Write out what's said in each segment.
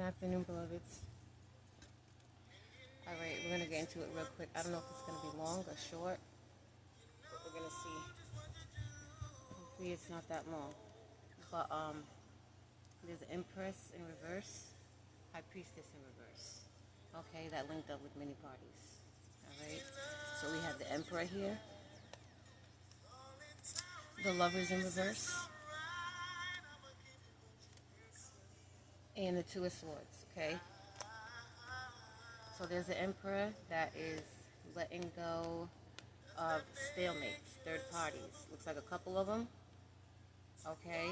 afternoon, beloveds. Alright, we're going to get into it real quick. I don't know if it's going to be long or short, but we're going to see. Hopefully it's not that long. But there's an Empress in reverse, High Priestess in reverse. Okay, that linked up with many parties. Alright, so we have the Emperor here, the Lovers in reverse, and the Two of Swords. Okay, so there's the Emperor that is letting go of stalemates, third parties. Looks like a couple of them. Okay,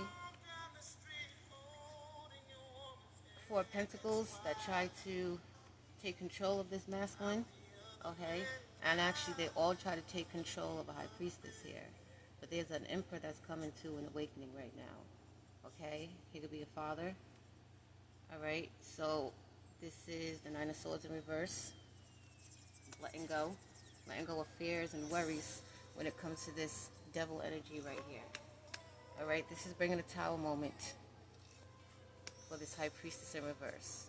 Four of Pentacles that try to take control of this masculine. Okay, and actually they all try to take control of a High Priestess here. But there's an Emperor that's coming to an awakening right now. Okay, he could be a father. Alright, so this is the Nine of Swords in reverse. Letting go of fears and worries when it comes to this devil energy right here. Alright, this is bringing a Tower moment for this High Priestess in reverse.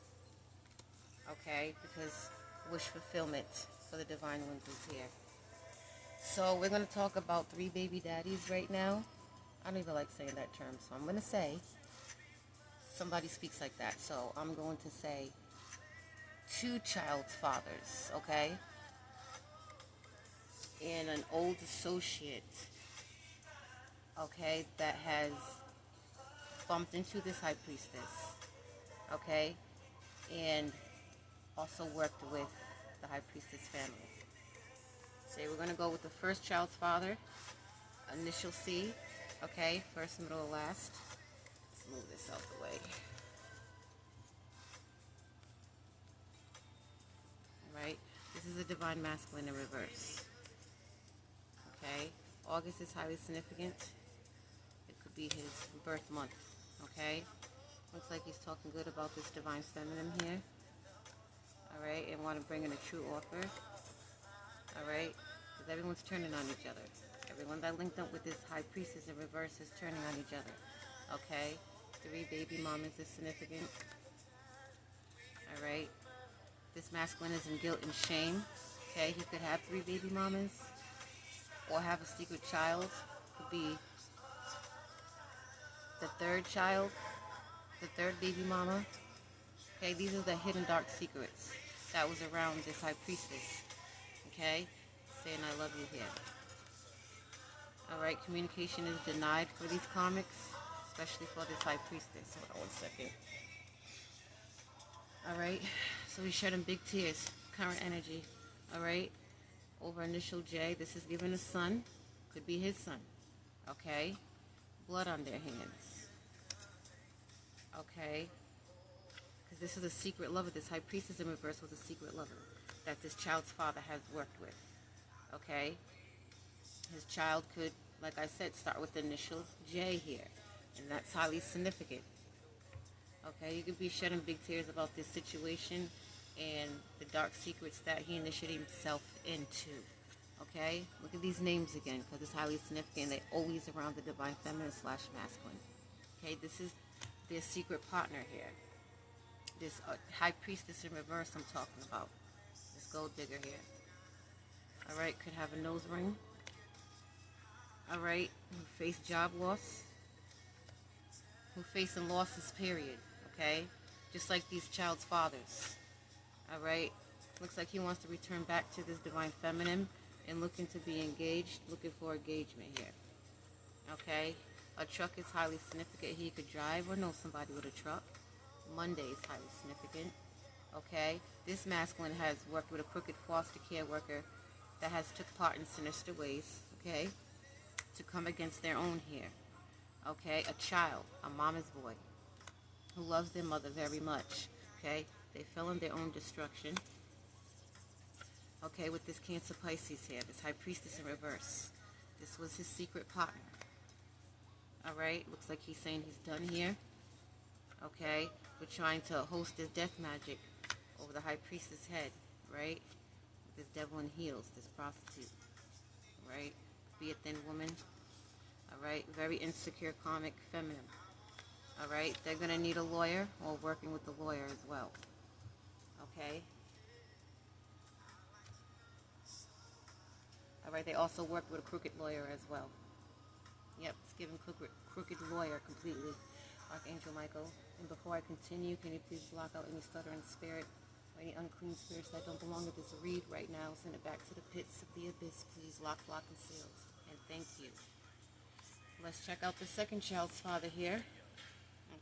Okay, because wish fulfillment for the Divine Ones is here. So we're going to talk about 3 baby daddies right now. I don't even like saying that term, so I'm going to say, somebody speaks like that, so I'm going to say 2 child's fathers, okay? And an old associate, okay, that has bumped into this High Priestess, okay? And also worked with the High Priestess family. So we're going to go with the first child's father, initial C, okay, first, middle, last. Let's move this out the way. Alright, this is a Divine Masculine in reverse. Okay, August is highly significant. It could be his birth month, okay? Looks like he's talking good about this Divine Feminine here. Alright, and want to bring in a true offer. Alright, because everyone's turning on each other. Everyone that linked up with this High Priestess in reverse is turning on each other. Okay, 3 baby mamas is significant. Alright, this masculine is in guilt and shame. Okay, he could have 3 baby mamas or have a secret child. Could be the 3rd child, the 3rd baby mama. Okay, these are the hidden dark secrets that was around this High Priestess. Okay, saying I love you here. Alright, communication is denied for these karmics, especially for this High Priestess. Hold on one second. Alright, so he's shedding big tears, current energy. Alright, over initial J, this is given a son, could be his son. Okay, blood on their hands. Okay, because this is a secret lover. This High Priestess in reverse was a secret lover that this child's father has worked with. Okay, his child could, like I said, start with the initial J here, and that's highly significant. Okay, you could be shedding big tears about this situation and the dark secrets that he initiated himself into. Okay, look at these names again, because it's highly significant. They're always around the Divine Feminine / masculine. Okay, this is their secret partner here. This High Priestess in reverse I'm talking about. This gold digger here. Alright, could have a nose ring. Alright, who face job loss. Who facing losses, period. Okay, just like these child's fathers. Alright, looks like he wants to return back to this Divine Feminine and looking to be engaged, looking for engagement here. Okay, a truck is highly significant. He could drive or know somebody with a truck. Monday is highly significant. Okay, this masculine has worked with a crooked foster care worker that has took part in sinister ways, okay, to come against their own here. Okay, a child, a mama's boy, who loves their mother very much. Okay, they fell in their own destruction. Okay, with this Cancer Pisces here, this High Priestess in reverse. This was his secret partner. Alright, looks like he's saying he's done here. Okay, we're trying to host this death magic over the High Priestess' head, right? This devil in heels, this prostitute, right? Be a thin woman, alright? Very insecure, karmic, feminine. All right, they're going to need a lawyer or working with the lawyer as well. Okay. All right, they also work with a crooked lawyer as well. Yep, it's giving crooked lawyer completely. Archangel Michael. And before I continue, can you please block out any stuttering spirit or any unclean spirits that don't belong to this read right now? Send it back to the pits of the abyss, please. Lock, block, and seal. And thank you. Let's check out the second child's father here.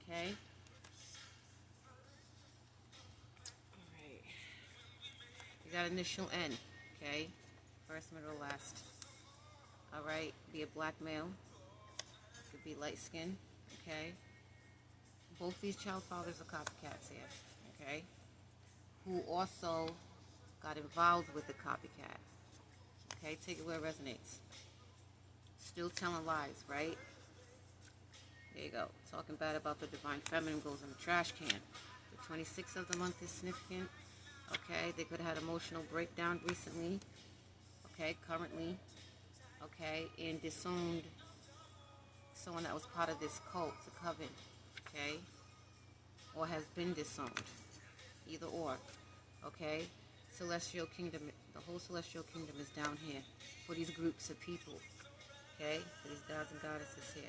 Okay. Alright. You got initial N. Okay. First, middle, last. Alright. Be a black male. Could be light skin. Okay. Both these child fathers are copycats here. Okay. Who also got involved with the copycat. Okay. Take it where it resonates. Still telling lies, right? There you go. Talking bad about the divine feminine goes in the trash can. The 26th of the month is significant. Okay, they could have had emotional breakdown recently. Okay, currently. Okay, and disowned someone that was part of this cult, the coven. Okay, or has been disowned. Either or. Okay, celestial kingdom. The whole celestial kingdom is down here for these groups of people. Okay, for these gods and goddesses here.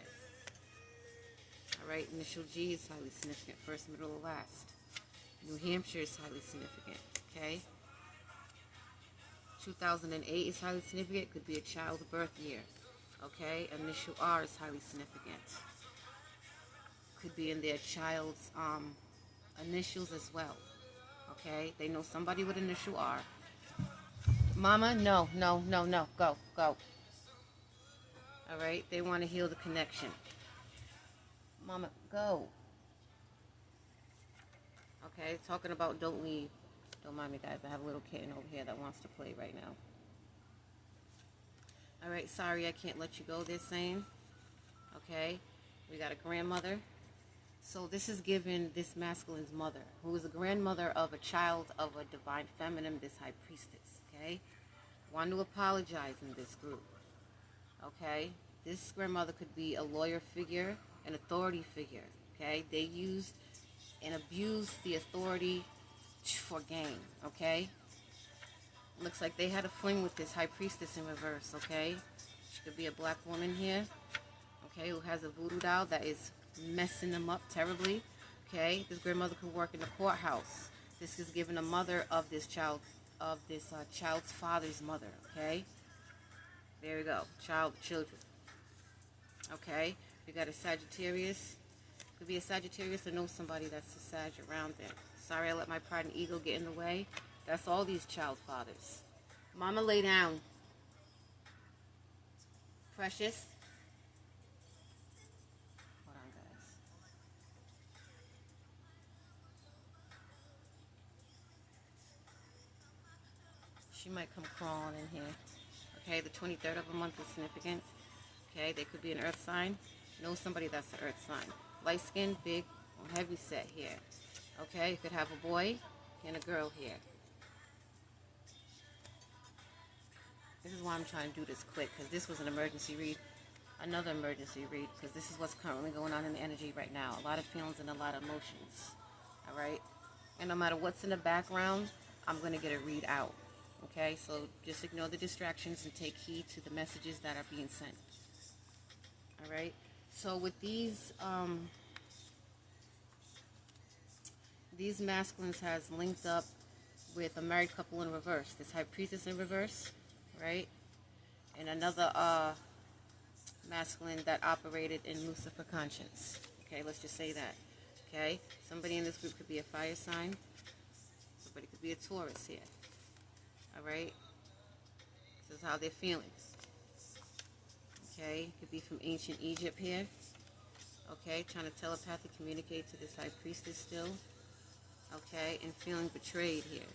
Alright, initial G is highly significant. First, middle, or last. New Hampshire is highly significant. Okay? 2008 is highly significant. Could be a child's birth year. Okay? Initial R is highly significant. Could be in their child's initials as well. Okay? They know somebody with initial R. Mama, no. Go. Alright? They want to heal the connection. Mama, go. Okay, talking about don't leave. Don't mind me, guys. I have a little kitten over here that wants to play right now. Alright, sorry I can't let you go, they're saying. Okay, we got a grandmother. So this is given this masculine's mother, who is a grandmother of a child of a divine feminine, this high priestess. Okay, want to apologize in this group. Okay, this grandmother could be a lawyer figure, an authority figure. Okay, they used and abused the authority for gain. Okay, looks like they had a fling with this high priestess in reverse. Okay, she could be a black woman here. Okay, who has a voodoo doll that is messing them up terribly. Okay, this grandmother could work in the courthouse. This is given a mother of this child, of this child's father's mother. Okay, there we go, children. Okay, we got a Sagittarius. Could be a Sagittarius or know somebody that's a Sag around there. Sorry I let my pride and ego get in the way. That's all these child fathers. Mama, lay down. Precious. Hold on, guys. She might come crawling in here. Okay, the 23rd of a month is significant. Okay, they could be an earth sign. Know somebody that's an earth sign. Light skin, big, or heavy set here. Okay, you could have a boy and a girl here. This is why I'm trying to do this quick, because this was an emergency read. Another emergency read, because this is what's currently going on in the energy right now. A lot of feelings and a lot of emotions. Alright? And no matter what's in the background, I'm going to get a read out. Okay, so just ignore the distractions and take heed to the messages that are being sent. Alright? So with these masculines has linked up with a married couple in reverse. This high priestess in reverse, right? And another masculine that operated in Lucifer conscience. Okay, let's just say that. Okay, somebody in this group could be a fire sign. Somebody could be a Taurus here. All right, this is how they're feeling. Okay, could be from ancient Egypt here. Okay, trying to telepathically communicate to this high priestess still. Okay, and feeling betrayed here.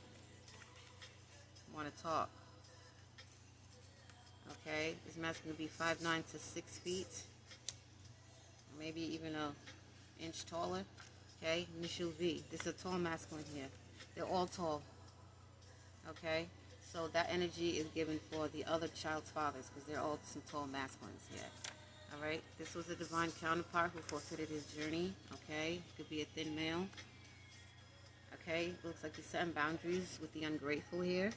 Want to talk. Okay, this man's going to be 5'9" to 6 feet. Maybe even an inch taller. Okay, initial V. This is a tall masculine here. They're all tall. Okay, so that energy is given for the other child's fathers, because they're all some tall masculines here. All right, this was a divine counterpart who forfeited his journey. Okay, could be a thin male. Okay, looks like he's setting boundaries with the ungrateful here.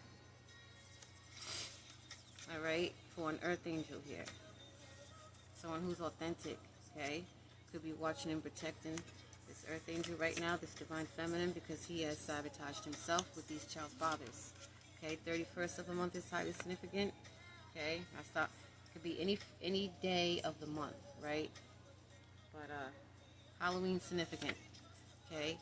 All right, for an earth angel here, someone who's authentic. Okay, could be watching and protecting this earth angel right now, this divine feminine, because he has sabotaged himself with these child fathers. Okay, 31st of the month is highly significant. Okay, I stop. Could be any day of the month, right? But Halloween significant. Okay,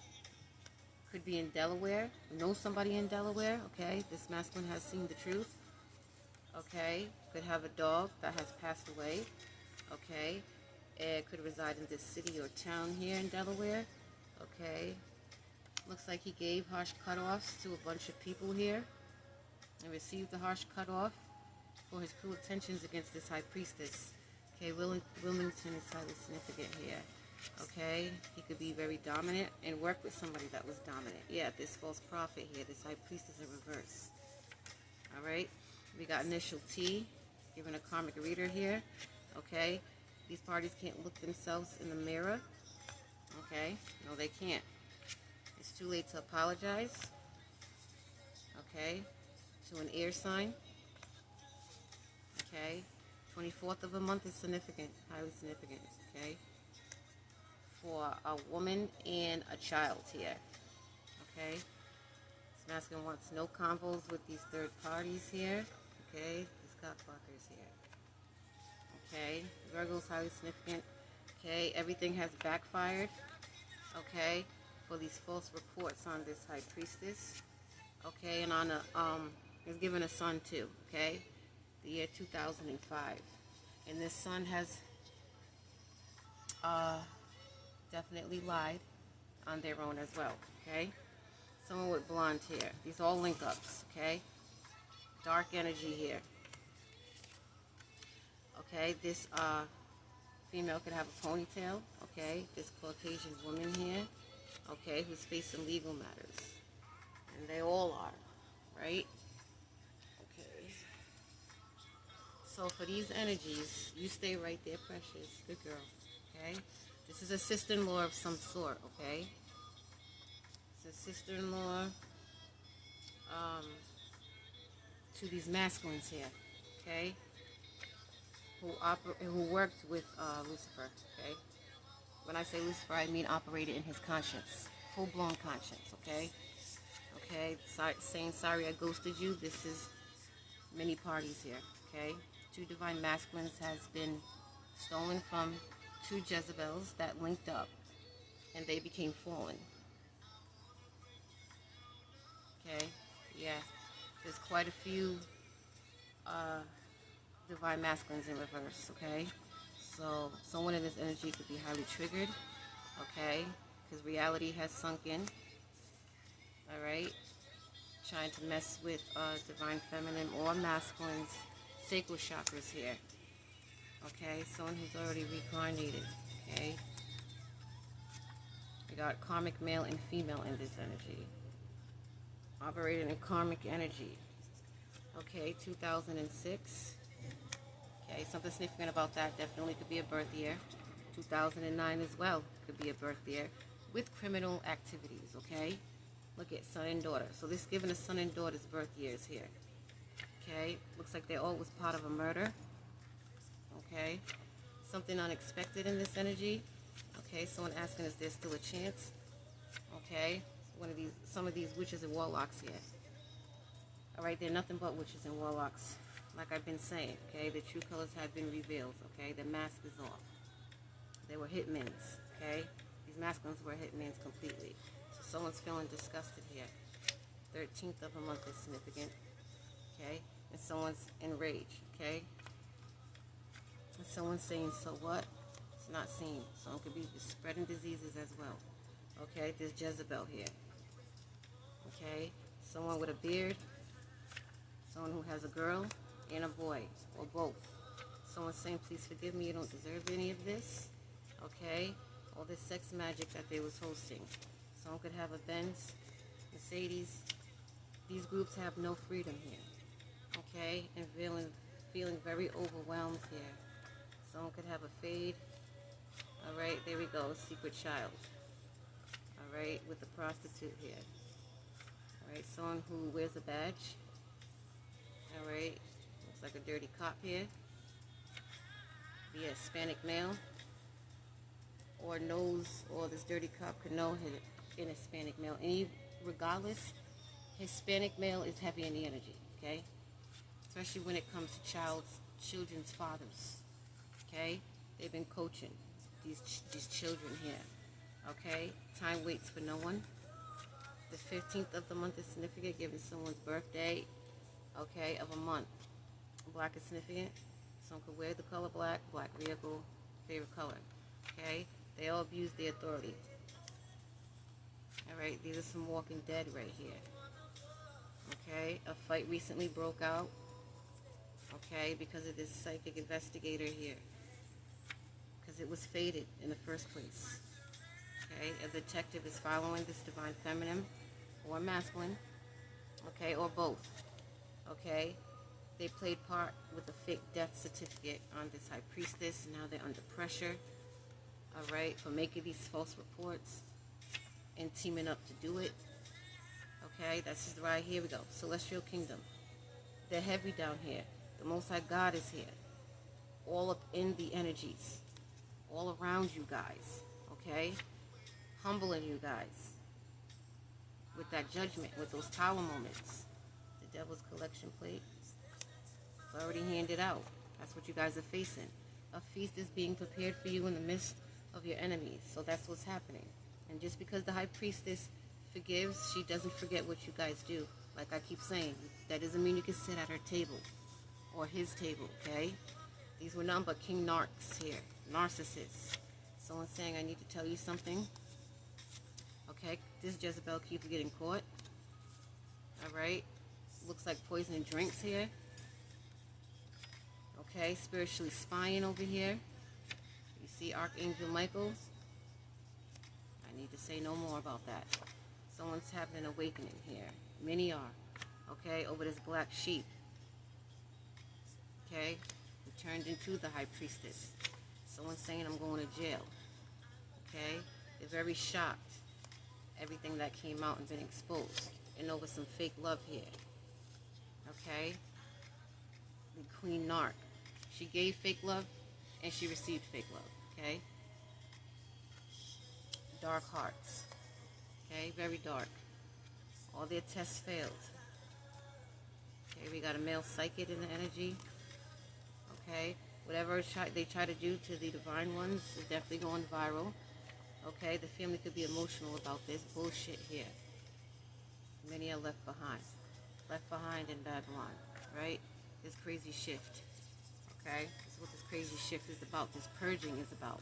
could be in Delaware. Know somebody in Delaware. Okay, this masculine has seen the truth. Okay, could have a dog that has passed away. Okay, it could reside in this city or town here in Delaware. Okay, looks like he gave harsh cutoffs to a bunch of people here and received the harsh cutoff for his cruel intentions against this high priestess. Okay, Wilmington is highly significant here. Okay, he could be very dominant and work with somebody that was dominant. Yeah, this false prophet here, this high priestess in reverse. All right, we got initial T, given a karmic reader here. Okay, these parties can't look themselves in the mirror. Okay, no, they can't. It's too late to apologize. Okay, to an air sign. Okay, 24th of a month is significant, highly significant. Okay, for a woman and a child here. Okay, this masculine wants no convos with these third parties here. Okay, these cockblockers here. Okay, Virgo's highly significant. Okay, everything has backfired. Okay, for these false reports on this high priestess. Okay, and on a is given a son too. Okay, the year 2005, and this son has definitely lied on their own as well. Okay, someone with blonde hair. These all link ups. Okay, dark energy here. Okay, this female could have a ponytail. Okay, this Caucasian woman here. Okay, who's facing legal matters, and they all are, right? Okay. So for these energies, you stay right there, precious. Good girl. Okay. This is a sister-in-law of some sort. Okay. It's a sister-in-law to these masculines here. Okay. Who worked with Lucifer. Okay. When I say Lucifer, I mean operated in his conscience, full-blown conscience. Okay. Okay. Saying sorry I ghosted you. This is many parties here. Okay. 2 divine masculines has been stolen from 2 Jezebels that linked up, and they became fallen. Okay, yeah, there's quite a few divine masculines in reverse. Okay, so someone in this energy could be highly triggered. Okay, because reality has sunk in. All right, trying to mess with divine feminine or masculine's sacral chakras here. Okay, someone who's already reincarnated. Okay, we got karmic male and female in this energy, operating in karmic energy. Okay, 2006. Okay, something significant about that. Definitely could be a birth year. 2009 as well could be a birth year with criminal activities. Okay, look at son and daughter. So this is giving a son and daughter's birth years here. Okay, looks like they all was part of a murder. Okay, something unexpected in this energy. Okay, someone asking, is there still a chance? Okay, some of these witches and warlocks here. All right, they're nothing but witches and warlocks. Like I've been saying, okay, the true colors have been revealed. Okay, the mask is off. They were hitmans. Okay, these masculines were hitmans completely. So someone's feeling disgusted here. 13th of a month is significant. Okay, and someone's enraged. Okay. Someone's saying, so what? It's not seen. Someone could be spreading diseases as well. Okay, there's Jezebel here. Okay, someone with a beard. Someone who has a girl and a boy, or both. Someone's saying, please forgive me, you don't deserve any of this. Okay, all this sex magic that they was hosting. Someone could have a Benz, Mercedes. These groups have no freedom here. Okay, and feeling very overwhelmed here. Someone could have a fade. All right, there we go. Secret child. All right, with the prostitute here. All right, someone who wears a badge. All right, looks like a dirty cop here. Be a Hispanic male. Or knows, or this dirty cop could know an Hispanic male. Regardless, Hispanic male is heavy in the energy, okay? Especially when it comes to children's fathers, okay? They've been coaching these children here, okay? Time waits for no one. The 15th of the month is significant, given someone's birthday, okay, of a month. Black is significant. Someone could wear the color black, black vehicle, favorite color, okay? They all abuse the authority. All right, these are some Walking Dead right here. Okay, a fight recently broke out. Okay, because of this psychic investigator here. Because it was fated in the first place. Okay, a detective is following this divine feminine or masculine. Okay, or both. Okay, they played part with a fake death certificate on this high priestess. Now they're under pressure. All right, for making these false reports and teaming up to do it. Okay, that's just right. Here we go. Celestial kingdom. They're heavy down here. The Most High God is here. All up in the energies. All around you guys. Okay? Humbling you guys. With that judgment. With those tower moments. The devil's collection plate. It's already handed out. That's what you guys are facing. A feast is being prepared for you in the midst of your enemies. So that's what's happening. And just because the high priestess forgives, she doesn't forget what you guys do. Like I keep saying, that doesn't mean you can sit at her table or his table, okay? These were none but king narcs here, narcissists. Someone's saying, I need to tell you something. Okay, this Jezebel keeps getting caught. All right, looks like poisoning drinks here. Okay, spiritually spying over here. You see Archangel Michael. I need to say no more about that. Someone's having an awakening here. Many are. Okay, over this black sheep. Okay, who turned into the high priestess. Someone's saying I'm going to jail. Okay, they're very shocked. Everything that came out and been exposed. And over some fake love here. Okay, the Queen Narc. She gave fake love and she received fake love. Okay, dark hearts. Okay, very dark. All their tests failed. Okay, we got a male psychic in the energy. Okay, whatever they try to do to the divine ones is definitely going viral. Okay, the family could be emotional about this bullshit here. Many are left behind. Left behind in Babylon, right? This crazy shift. Okay, this is what this crazy shift is about. This purging is about.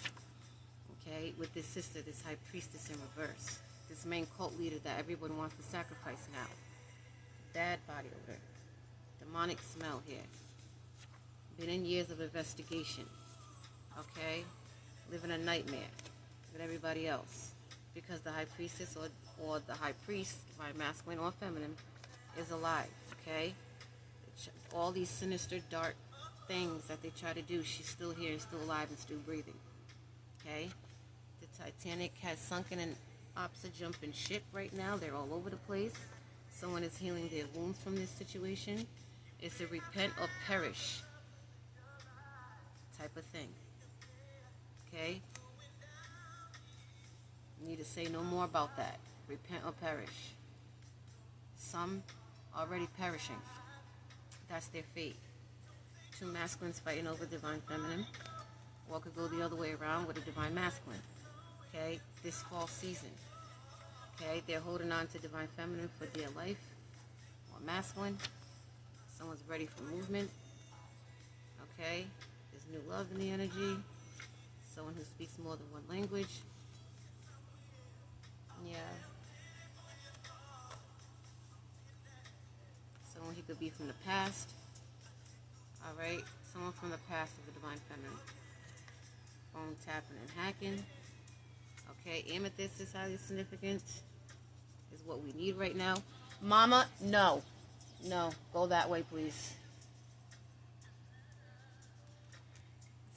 Okay, with this sister, this high priestess in reverse. This main cult leader that everyone wants to sacrifice now. Bad body odor. Demonic smell here. Been in years of investigation. Okay, living a nightmare with everybody else. Because the high priestess or the high priest, by masculine or feminine, is alive. Okay, all these sinister, dark things that they try to do, she's still here and still alive and still breathing. Okay, the Titanic has sunk in an opposite jumping ship right now. They're all over the place. Someone is healing their wounds from this situation. It's a repent or perish type of thing. Okay, you need to say no more about that. Repent or perish. Some already perishing. That's their fate. Two masculines fighting over divine feminine. Or it could go the other way around with a divine masculine. Okay, this fall season. Okay, they're holding on to divine feminine for dear life. Or masculine. Someone's ready for movement. Okay, there's new love in the energy. Someone who speaks more than one language. Yeah. Someone who could be from the past. Alright, someone from the past of the divine feminine. Phone tapping and hacking. Okay, amethyst is highly significant. Is what we need right now. Mama, no. No, go that way, please.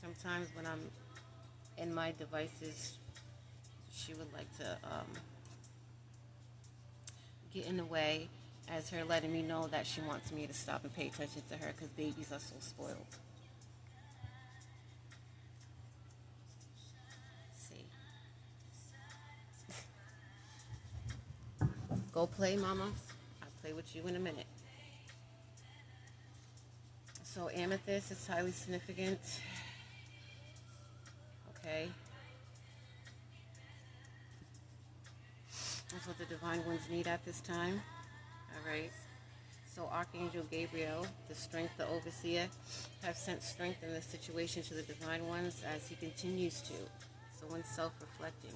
Sometimes when I'm in my devices, she would like to get in the way, as her letting me know that she wants me to stop and pay attention to her because babies are so spoiled. See. Go play, mama. I'll play with you in a minute. So amethyst is highly significant. Okay. That's what the divine ones need at this time. All right. So Archangel Gabriel, the strength, the overseer, have sent strength in this situation to the divine ones as he continues to. So when self-reflecting.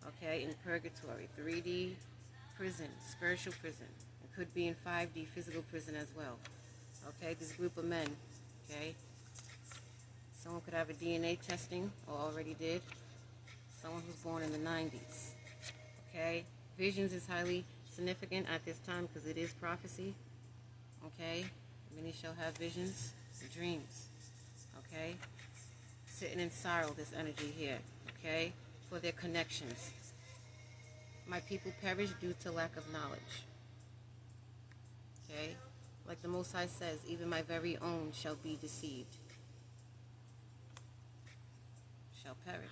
Okay. In purgatory, 3D prison, spiritual prison. It could be in 5D physical prison as well. Okay. This group of men. Okay. Someone could have a DNA testing, or already did. Someone who's born in the 90s. Okay? Visions is highly significant at this time because it is prophecy. Okay? Many shall have visions and dreams. Okay? Sitting in sorrow, this energy here. Okay? For their connections. My people perish due to lack of knowledge. Okay? Like the Most High says, even my very own shall be deceived. Shall perish.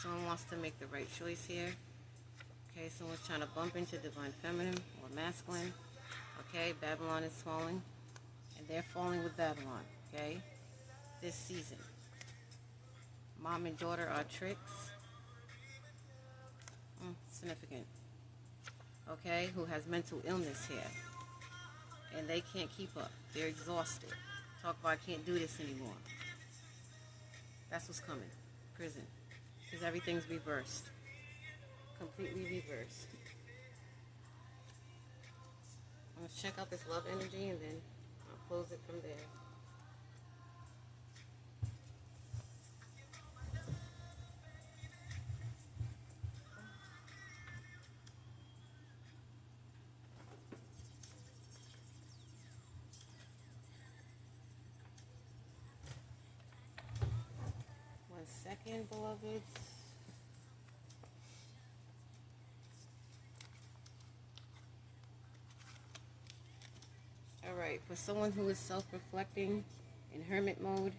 Someone wants to make the right choice here. Okay, someone's trying to bump into divine feminine or masculine. Okay, Babylon is falling. And they're falling with Babylon. Okay, this season. Mom and daughter are tricks. Significant. Okay, who has mental illness here. And they can't keep up. They're exhausted. Talk about I can't do this anymore. That's what's coming. Prison. Because everything's reversed. Completely reversed. Let's check out this love energy and then I'll close it from there. One second, beloveds. Alright, for someone who is self-reflecting in hermit mode,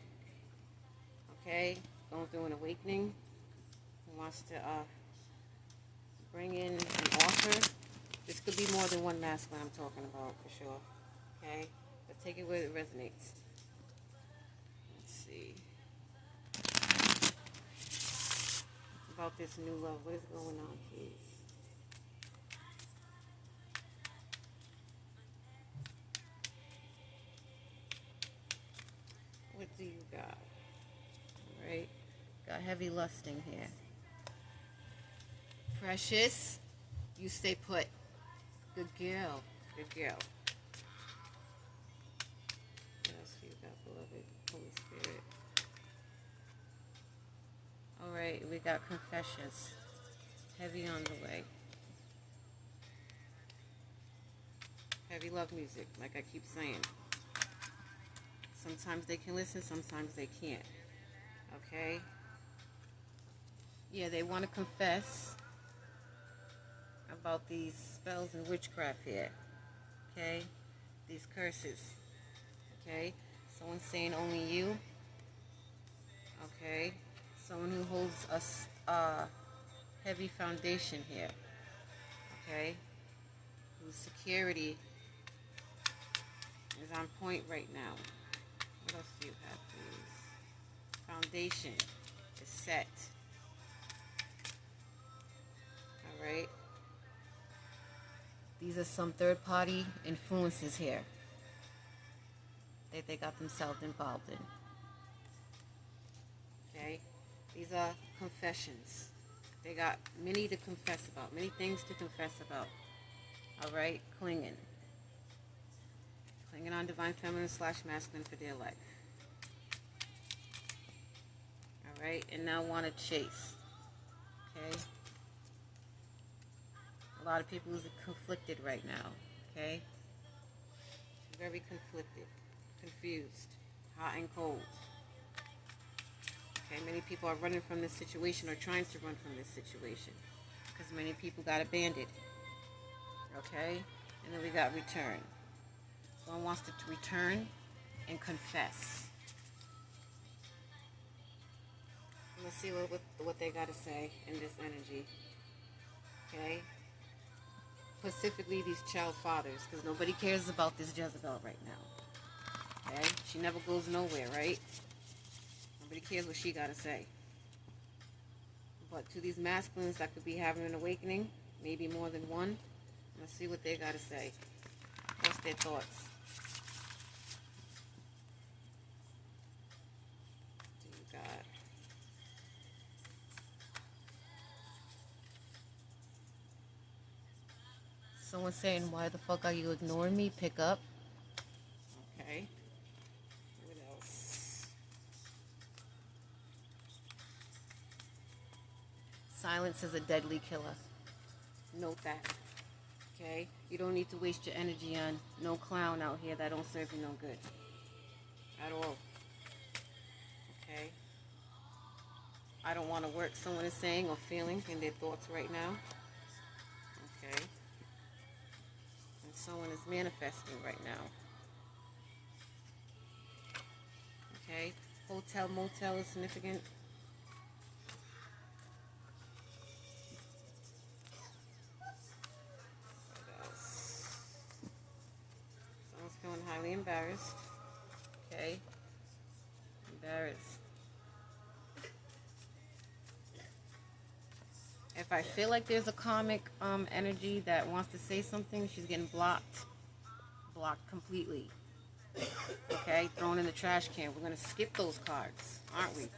okay, going through an awakening, who wants to bring in an offer. This could be more than one masculine I'm talking about, for sure, okay? But take it where it resonates. Let's see. About this new love, what is going on, please? What do you got? Alright. Got heavy lusting here. Precious. You stay put. Good girl. Good girl. What else do you got, beloved? Holy Spirit. Alright, we got confessions. Heavy on the way. Heavy love music, like I keep saying. Sometimes they can listen, sometimes they can't. Okay? Yeah, they want to confess about these spells and witchcraft here. Okay? These curses. Okay? Someone saying only you. Okay? Someone who holds a heavy foundation here. Okay? Whose security is on point right now. What else do you have, please? Foundation is set. Alright? These are some third-party influences here that they got themselves involved in. Okay? These are confessions. They got many to confess about, many things to confess about. Alright? Clinging. Clinging on divine feminine / masculine for their life. Alright? And now want to chase. Okay? A lot of people are conflicted right now. Okay? Very conflicted. Confused. Hot and cold. Okay, many people are running from this situation or trying to run from this situation because many people got abandoned. Okay, and then we got return. Someone wants to return and confess. Let's see what they got to say in this energy. Okay, specifically these child fathers, because nobody cares about this Jezebel right now. Okay, she never goes nowhere, right? Nobody cares what she got to say. But to these masculines that could be having an awakening, maybe more than one, let's see what they got to say. What's their thoughts? Do you got? Someone saying, why the fuck are you ignoring me? Pick up. Okay. What else? Silence is a deadly killer. Note that. Okay? You don't need to waste your energy on no clown out here that don't serve you no good. At all. Okay? I don't want to work, someone is saying or feeling in their thoughts right now. Okay? And someone is manifesting right now. Okay? Hotel, motel is significant. Someone's feeling highly embarrassed. Okay? Embarrassed. If I feel like there's a karmic energy that wants to say something, she's getting blocked. Blocked completely. Okay? Thrown in the trash can. We're going to skip those cards, aren't we?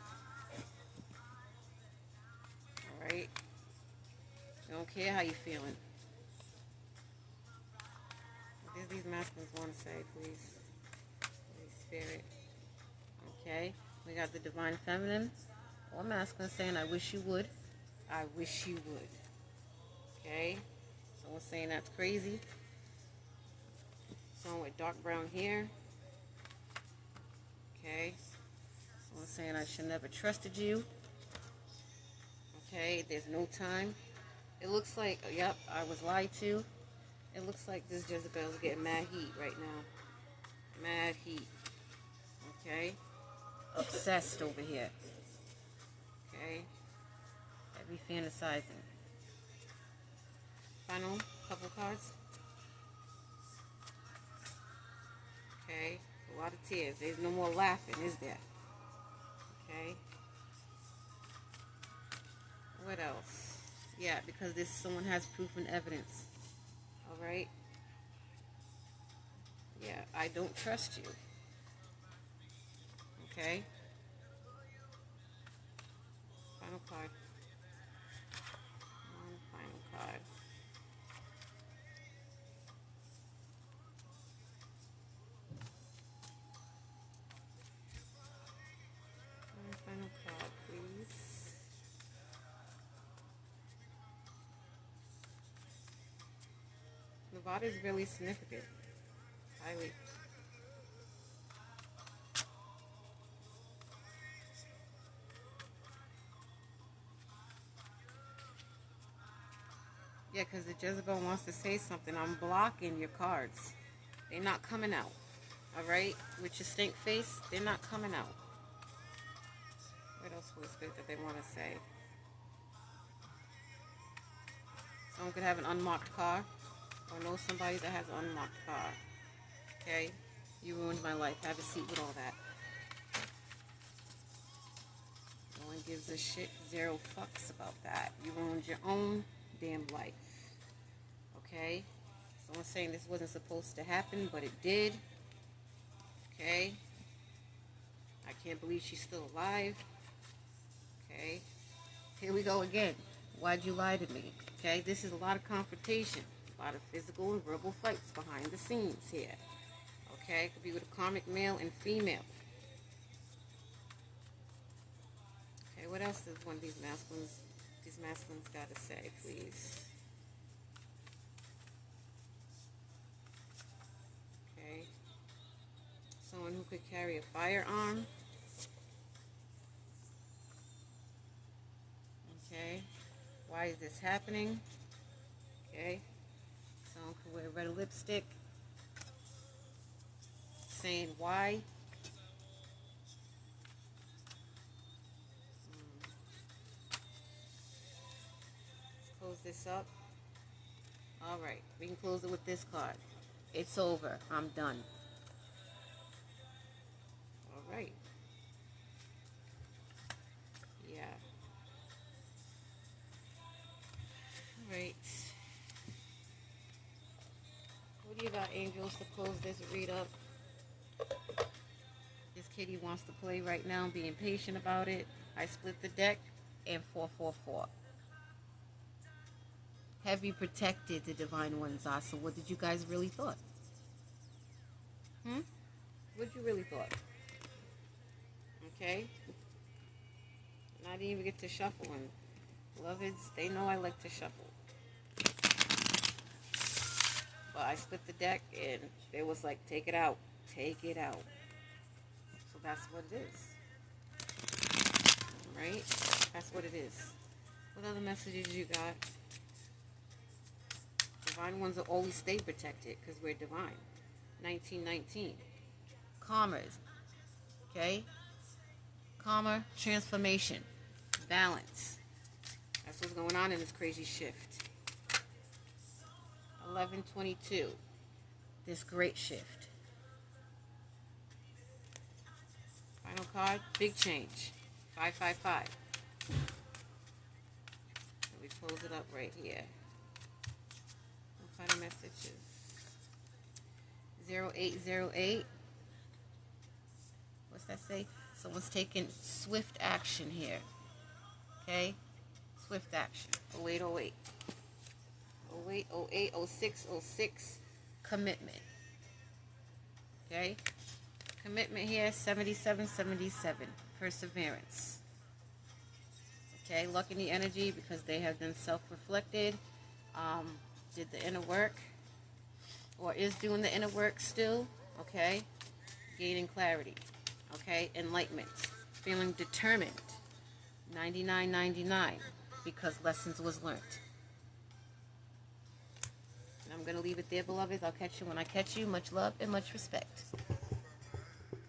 Alright? We don't care how you're feeling. What do these masculines want to say, please? Holy Spirit. Okay? We got the divine feminine or masculine saying, I wish you would. I wish you would. Okay? Someone saying that's crazy. Someone with dark brown hair. Okay? Someone saying I should never trusted you. Okay? There's no time. It looks like, yep, I was lied to. It looks like this Jezebel is getting mad heat right now. Mad heat. Okay? Obsessed over here. Okay? Heavy fantasizing. Final couple cards. Okay? A lot of tears. There's no more laughing, is there? Okay? What else? Yeah, because this someone has proof and evidence. Alright? Yeah, I don't trust you. Okay? Final card. One final card. One final card, please. Nevada is really significant. Highly. Yeah, because the Jezebel wants to say something. I'm blocking your cards. They're not coming out. Alright? With your stink face, they're not coming out. What else was it that they want to say? Someone could have an unmarked car. Or know somebody that has an unmarked car. Okay? You ruined my life. Have a seat with all that. No one gives a shit. Zero fucks about that. You ruined your own damn life. Okay? Someone's saying this wasn't supposed to happen, but it did. Okay? I can't believe she's still alive. Okay? Here we go again. Why'd you lie to me? Okay? This is a lot of confrontation. A lot of physical and verbal fights behind the scenes here. Okay? It could be with a karmic male and female. Okay, what else does one of these masculines got to say, please? Okay. Someone who could carry a firearm. Why is this happening? Okay. Someone could wear red lipstick. Saying why. Let's close this up. Alright, we can close it with this card. It's over. I'm done. Alright. Yeah. Alright. What do you got, angels, to close this read up? This kitty wants to play right now, being patient about it. I split the deck and 444. Heavy protected, the divine ones are. So what did you guys really thought? What you really thought? Okay. And I didn't even get to shuffle. And beloveds, they know I like to shuffle. But I split the deck and it was like, take it out. Take it out. So that's what it is. Right? That's what it is. What other messages you got? Divine ones will always stay protected because we're divine. 1919. Karmas. Okay? Karma, transformation, balance. That's what's going on in this crazy shift. 1122. This great shift. Final card, big change. 555. And we close it up right here. Final messages. 0808. What's that say? Someone's taking swift action here. Okay? Swift action. 0808. 08, 08, 06, 06. Commitment. Okay? Commitment here, 77, 77. Perseverance. Okay? Luck in the energy because they have been self-reflected. Did the inner work. Or is doing the inner work still. Okay? Gaining clarity. Okay? Enlightenment. Feeling determined. 99.99. Because lessons was learned. And I'm going to leave it there, beloveds. I'll catch you when I catch you. Much love and much respect.